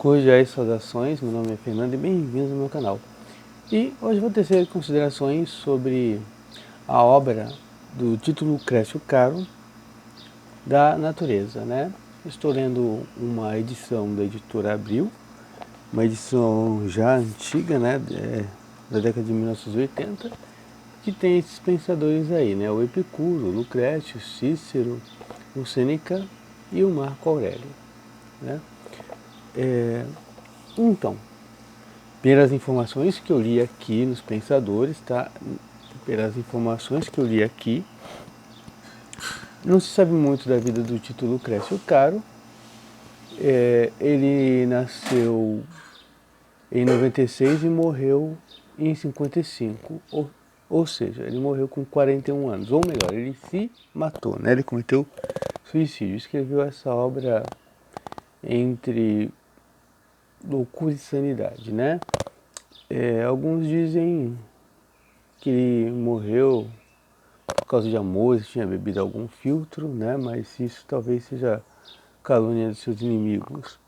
Cordiais saudações, meu nome é Fernando e bem-vindos ao meu canal. E hoje vou tecer considerações sobre a obra do Tito Lucrécio Caro, da Natureza, né? Estou lendo uma edição da editora Abril, uma edição já antiga, né? Da década de 1980, que tem esses pensadores aí, né? O Epicuro, o Lucrécio, Cícero, o Sêneca e o Marco Aurélio, né? Então, pelas informações que eu li aqui nos Pensadores, tá? Pelas informações que eu li aqui, não se sabe muito da vida do Tito Lucrécio Caro. Ele nasceu em 96 e morreu em 55, ou seja, ele morreu com 41 anos, ou melhor, ele se matou, né? Ele cometeu suicídio. Escreveu essa obra entre loucura e sanidade, né? Alguns dizem que ele morreu por causa de amor, tinha bebido algum filtro, né? Mas isso talvez seja calúnia dos seus inimigos.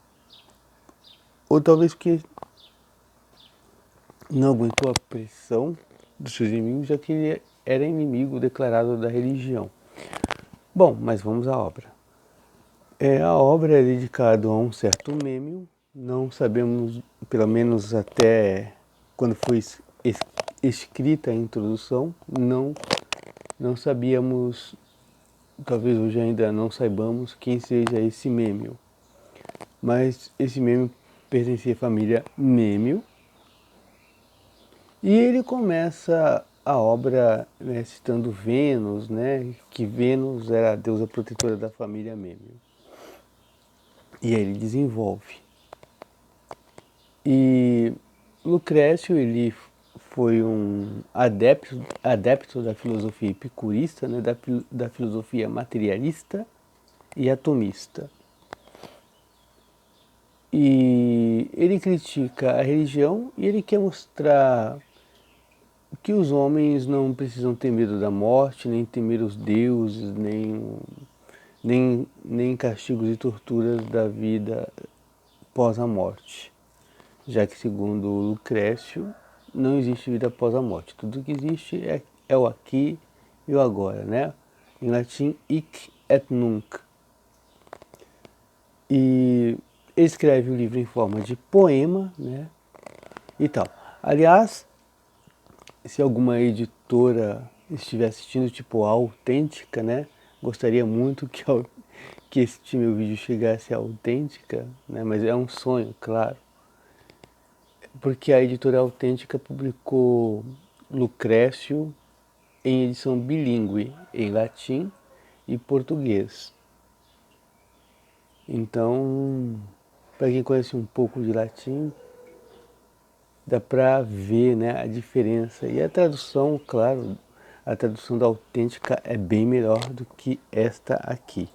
Ou talvez porque não aguentou a pressão dos seus inimigos, já que ele era inimigo declarado da religião. Bom, mas vamos à obra. A obra é dedicada a um certo Mêmio, não sabemos, pelo menos até quando foi escrita a introdução, não sabíamos, talvez hoje ainda não saibamos quem seja esse Mêmio. Mas esse Mêmio pertencia à família Mêmio. E ele começa a obra, né, citando Vênus, né, que Vênus era a deusa protetora da família Mêmio. E aí ele desenvolve. E Lucrécio, ele foi um adepto da filosofia epicurista, né, da filosofia materialista e atomista. E ele critica a religião e ele quer mostrar que os homens não precisam ter medo da morte, nem temer os deuses, nem castigos e torturas da vida pós a morte. Já que, segundo Lucrécio, não existe vida após a morte. Tudo que existe é o aqui e o agora, né? Em latim, hic et nunc. E ele escreve o livro em forma de poema, né? E tal. Aliás, se alguma editora estiver assistindo, tipo a Autêntica, né? Gostaria muito que este meu vídeo chegasse à Autêntica, né? Mas é um sonho, claro. Porque a editora Autêntica publicou Lucrécio em edição bilíngue, em latim e português. Então, para quem conhece um pouco de latim, dá para ver, né, a diferença. E a tradução, claro, a tradução da Autêntica é bem melhor do que esta aqui.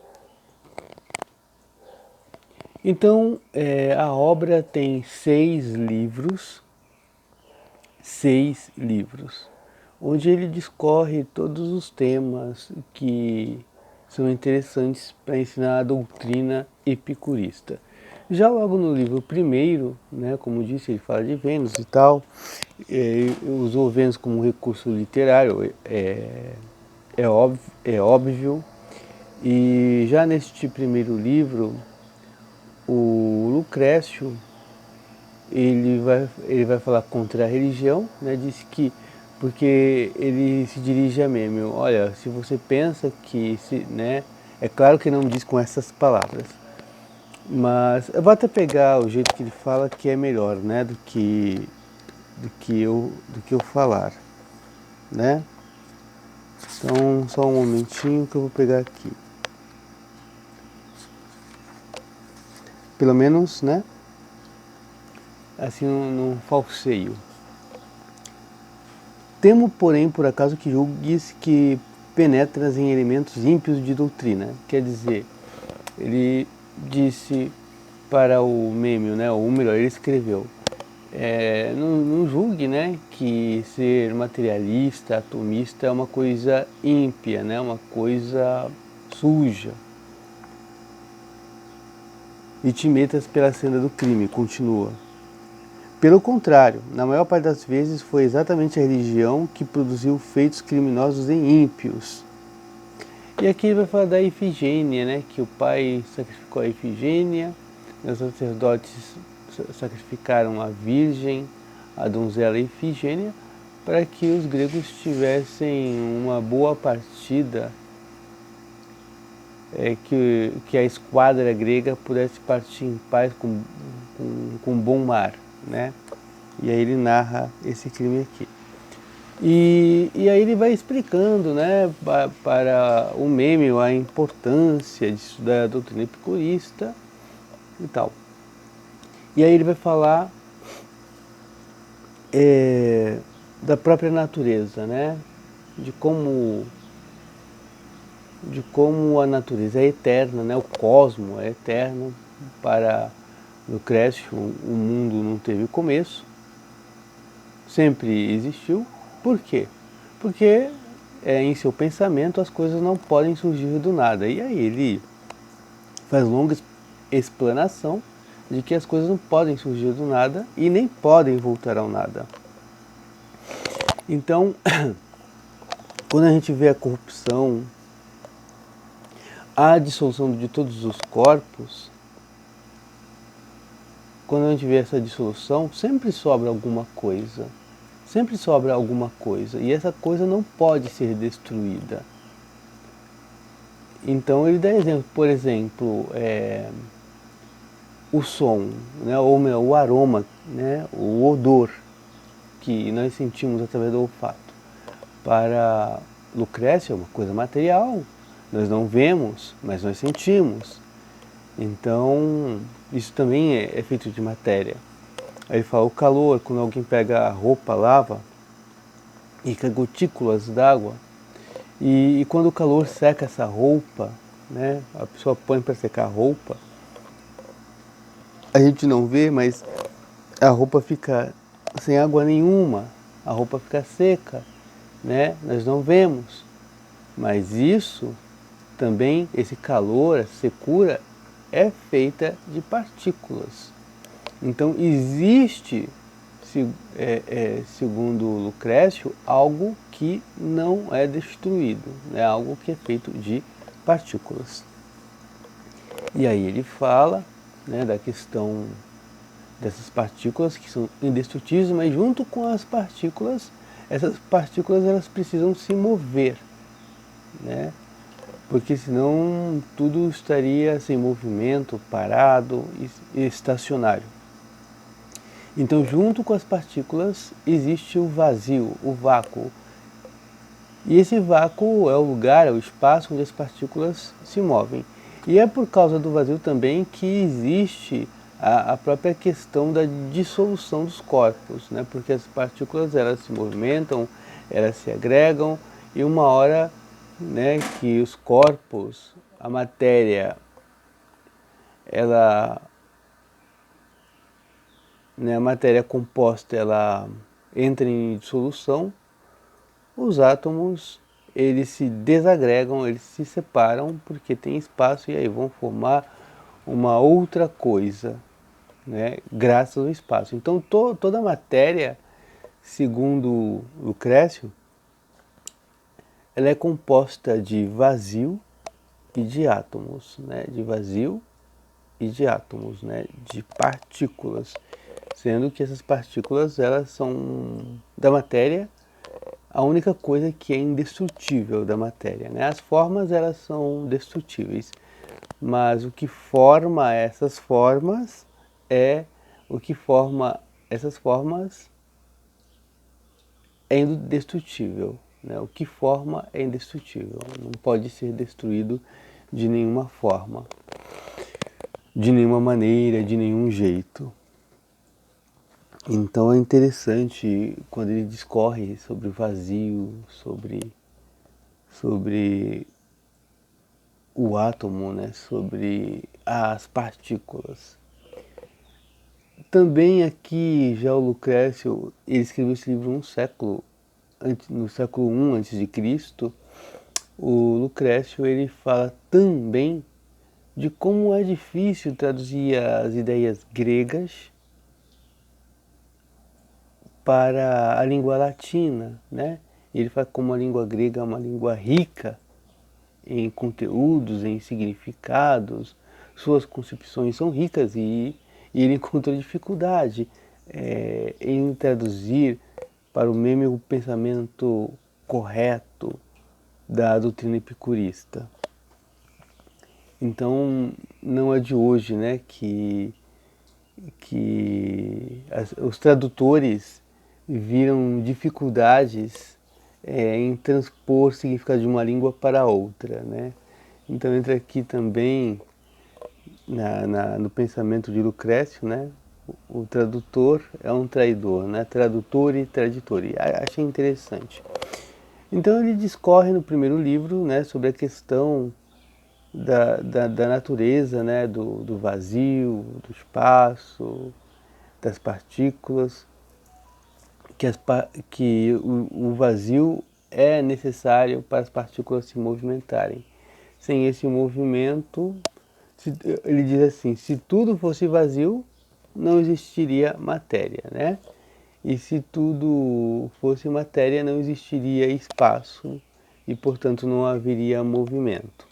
Então, a obra tem 6 livros, onde ele discorre todos os temas que são interessantes para ensinar a doutrina epicurista. Já logo no livro primeiro, né, como disse, ele fala de Vênus e tal, usou Vênus como recurso literário, é óbvio, e já neste primeiro livro, o Lucrécio, ele vai falar contra a religião, né, disse que, porque ele se dirige a Mêmio, olha, se você pensa que, né, é claro que não diz com essas palavras, mas eu vou até pegar o jeito que ele fala, que é melhor, né, do que eu falar, né? Então, só um momentinho que eu vou pegar aqui. Pelo menos, né? Assim, não falseio. Temo, porém, por acaso que julgues que penetras em elementos ímpios de doutrina. Quer dizer, ele disse para o Mêmio, né? Ou melhor, ele escreveu. Não julgue, né, que ser materialista, atomista é uma coisa ímpia, né, uma coisa suja. e te metas pela senda do crime, continua. Pelo contrário, na maior parte das vezes foi exatamente a religião que produziu feitos criminosos em ímpios. E aqui ele vai falar da Ifigênia, né? Que o pai sacrificou a Ifigênia, os sacerdotes sacrificaram a virgem, a donzela Ifigênia, para que os gregos tivessem uma boa partida, que a esquadra grega pudesse partir em paz com bom mar, né? E aí ele narra esse crime aqui. E aí ele vai explicando, né, para o Mêmio a importância de estudar a doutrina epicurista e tal. E aí ele vai falar da própria natureza, né, de como a natureza é eterna, né, o cosmo é eterno. Para Lucrécio, o mundo não teve começo, sempre existiu. Por quê? Porque em seu pensamento as coisas não podem surgir do nada. E aí ele faz longa explanação de que as coisas não podem surgir do nada e nem podem voltar ao nada. Então, quando a gente vê a corrupção, a dissolução de todos os corpos, quando a gente vê essa dissolução, sempre sobra alguma coisa. Sempre sobra alguma coisa. E essa coisa não pode ser destruída. Então ele dá exemplo, por exemplo, o som, né, ou o aroma, né, o odor que nós sentimos através do olfato. Para Lucrécio é uma coisa material, nós não vemos, mas nós sentimos. Então isso também é feito de matéria. Aí ele fala o calor, quando alguém pega a roupa, lava, e cai gotículas d'água, e quando o calor seca essa roupa, né, a pessoa põe para secar a roupa, a gente não vê, mas a roupa fica sem água nenhuma, a roupa fica seca, né? Nós não vemos, mas isso também, esse calor, a secura, é feita de partículas. Então existe, segundo Lucrécio, algo que não é destruído, é algo que é feito de partículas. E aí ele fala, né, da questão dessas partículas que são indestrutíveis, mas junto com as partículas, essas partículas elas precisam se mover, né? Porque senão tudo estaria sem movimento, parado e estacionário. Então, junto com as partículas existe o vazio, o vácuo. E esse vácuo é o lugar, é o espaço onde as partículas se movem. E é por causa do vazio também que existe a própria questão da dissolução dos corpos, né? Porque as partículas elas se movimentam, elas se agregam e uma hora, né, que os corpos, a matéria, ela, né, a matéria composta, ela entra em dissolução, os átomos eles se desagregam, eles se separam porque tem espaço e aí vão formar uma outra coisa, né, graças ao espaço. Então toda a matéria, segundo Lucrécio, ela é composta de vazio e de átomos, né, de vazio e de átomos, né, de partículas, sendo que essas partículas elas são da matéria a única coisa que é indestrutível da matéria, né? As formas elas são destrutíveis, mas o que forma essas formas é indestrutível, né? O que forma é indestrutível, não pode ser destruído de nenhuma forma, de nenhuma maneira, de nenhum jeito. Então é interessante quando ele discorre sobre o vazio, sobre o átomo, né, sobre as partículas. Também aqui já o Lucrécio, ele escreveu esse livro no século I a.C. O Lucrécio ele fala também de como é difícil traduzir as ideias gregas para a língua latina, né? Ele fala como a língua grega é uma língua rica em conteúdos, em significados, suas concepções são ricas e ele encontra dificuldade em traduzir para o mesmo pensamento correto da doutrina epicurista. Então, não é de hoje, né, que os tradutores viram dificuldades em transpor significado de uma língua para outra, né? Então entra aqui também no pensamento de Lucrécio, né? O tradutor é um traidor, né? Tradutor e traditor. E achei interessante. Então ele discorre no primeiro livro, né, sobre a questão da natureza, né, do vazio, do espaço, das partículas, que o vazio é necessário para as partículas se movimentarem. Sem esse movimento, ele diz assim, se tudo fosse vazio, não existiria matéria, né? E se tudo fosse matéria, não existiria espaço e, portanto, não haveria movimento.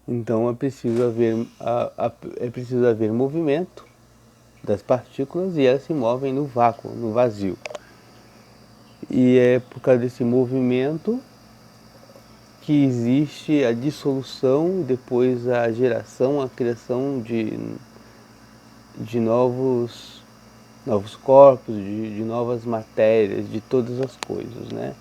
Então é preciso haver movimento das partículas e elas se movem no vácuo, no vazio. E é por causa desse movimento que existe a dissolução, depois a geração, a criação de novos corpos, de novas matérias, de todas as coisas, né?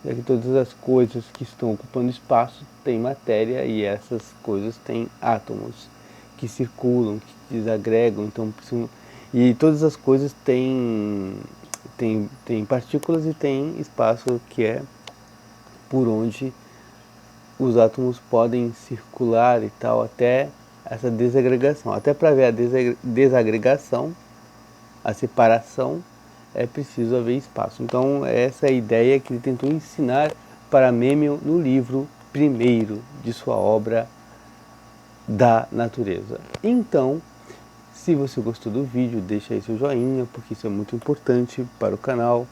Já que todas as coisas que estão ocupando espaço têm matéria e essas coisas têm átomos que circulam, que desagregam, então e todas as coisas têm partículas e têm espaço que é por onde os átomos podem circular e tal até essa desagregação. Até para ver a desagregação, a separação, é preciso haver espaço. Então essa é a ideia que ele tentou ensinar para Mêmio no livro primeiro de sua obra da natureza. Então, se você gostou do vídeo, deixa aí seu joinha, porque isso é muito importante para o canal.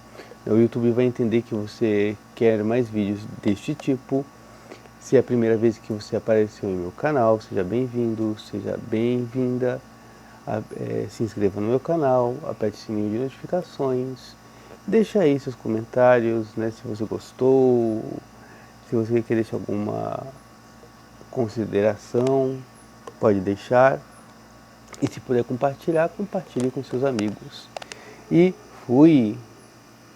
O YouTube vai entender que você quer mais vídeos deste tipo. Se é a primeira vez que você apareceu em meu canal, seja bem-vindo, seja bem-vinda. Se inscreva no meu canal, aperte o sininho de notificações, deixa aí seus comentários, né, se você gostou, se você quer deixar alguma consideração, pode deixar. E se puder compartilhar, compartilhe com seus amigos. E fui!